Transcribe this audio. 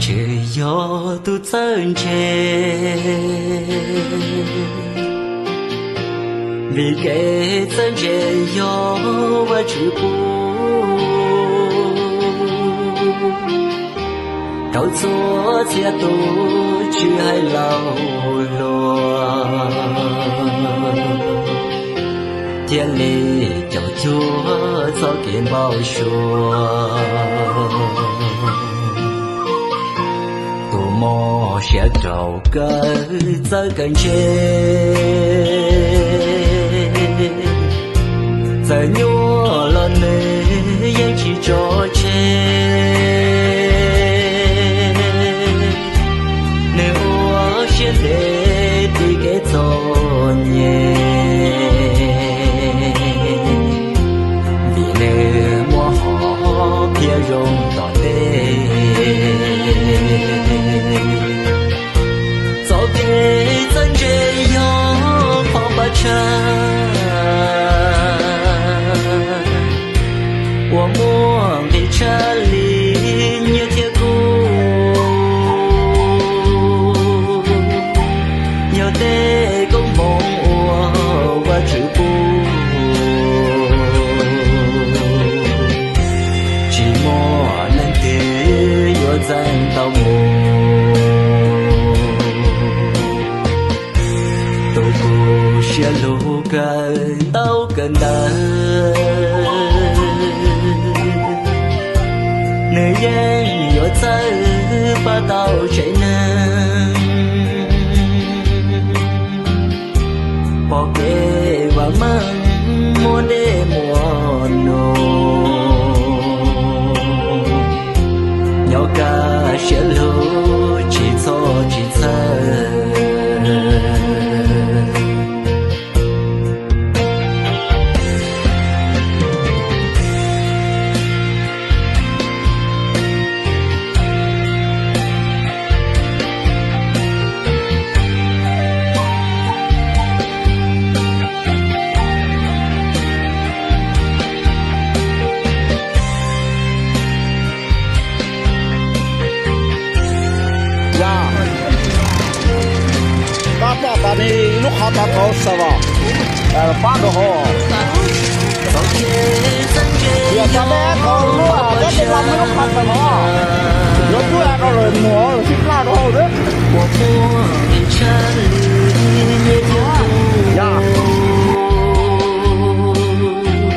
只有独增切，你给增切有我只不，高做切都去海老罗，天里就做早点报说。莫写着歌在跟前，在牛了你眼去着前，你我现在的给做年，比你莫好别容到的。早给咱这样放把车，我摸的车里有铁骨，有的公梦我只不，寂寞难得有咱到梦。些路更到更难，你人又怎把到谁能？宝贝我们莫的莫弄，要个些路去错去层。ตอนนี้ลูกค้าตาเขาสว่างแต่ป้าก็หอ